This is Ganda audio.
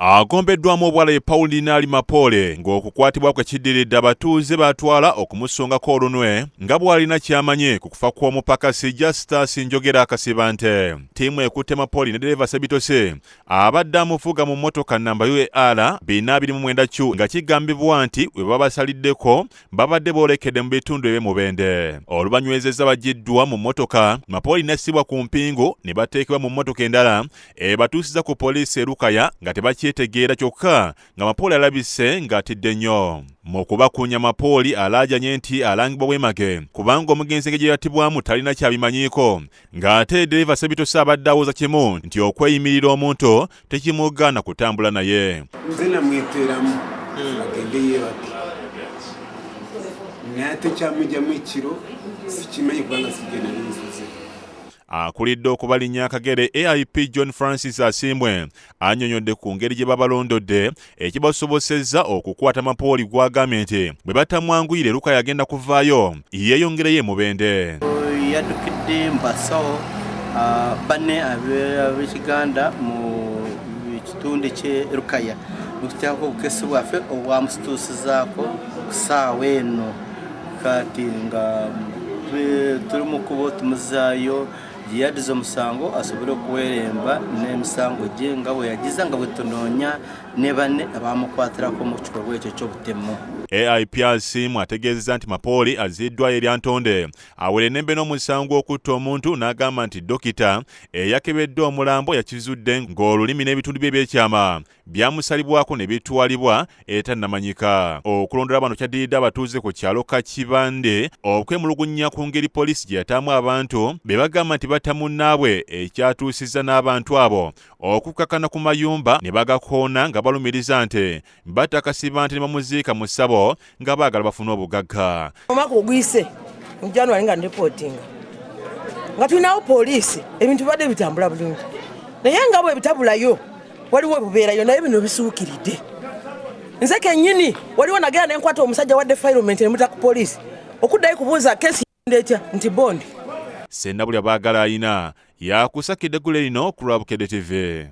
Agombeddwamu obwala Pauline Mapole ng'okukwatibwa kwe kiddiridde abatuuze batwala okumusongako olunwe nga bw'alina ky'amanye ku kufa kw'omupakasi Justus Njogera Kasibante. Ttiimu ekutte Mapole ne ddereeva Sebitose abadde amuvuga mu mmotoka nnamba UAR 229Q nga kigambibwa nti we babasaliddeko babadde boolekedde mu bitundu eby'Mubende. Olubanywezezza bagiddwa mu mmotoka, Mapole n'assibwa ku mpingu ne bateekebwa mu mmotoka endala ebatuusiza ku poliisi e Lukaya nga tebakyitegeera kyokka nga Mapole alabise ng'atidde nnyo. Mu kubakunya Mapole alaajanye nti alangibwa bwemage kubanga omugenzi engeri gye yattibwamu talina kyabimanyiiko, ng'ate ddereeva Sebitose abadde awooza kimu nti okweyimirira omuntu tekimugaana kutambula naye. Nze namweteramu agende yeebake naye tekyamugyamu ekiro sikimanyi kubanga sigenda n'ensozi. Akulidde okubalinnya akagere AIP John Francis Asimbwe annyonnyodde ku ngeri gye babalondodde ekibasobosezza okukwata Mapole gw'agambye nti bwe batamwanguyire Lukaya agenda kuvaayo yeeyongereyo e Mubende. Yaddukidde mu basawo bane ab'Ekiganda mu kitundu ky'e Lukaya okuteekako obukesi bwaffe obwamusituusizaako ku ssaawa eno kati nga tuli mu kuba tumuzaayo yaddiza omusango asobole okuweremba n'emisango gye nga bwe yagiza nga bwe tunoonya ne banne abamukwatirako mu kikolwa ekyo ky'obutemu. AIP Asiimwe ategeezezza nti Mapole aziddwayo eri Ntonde awere nembe n'omusango okutta omuntu n'agamba nti dokita eyakebedde omulambo yakizudde ng'olulimi n'ebitundu bye eby'ekyama byamusalibwako ne bitwalibwa etannamanyika. Okulondoola bano kyaddiridde abatuuze ku kyalo Kakibande okwemulugunya ku ngeri poliisi gye yataamu abantu be bagamba nti batamunnaabwe ekyatuusizza n'abantu abo okukakana ku mayumba ne bagakoona nga balumiriza nti batta Kasibante ne bamuziika mu ssabo nga baagala bafune obugagga. Omwaka oguyise mu January nga ndepotinga nga tulinawo poliisi ebintu bibadde bitambula bulungi naye nga bwe bitabulayo waliwo bubeerayo naye bino bisuukiridde. Nze kennyini waliwo nagera ne nkwata omusajja wadde filement ne muta ku poliisi okuddayo kubuuza kesi etya nti bondi. Sennabulya baagala ayina yakusakidde eggulu lino ku Lwabukedde TV.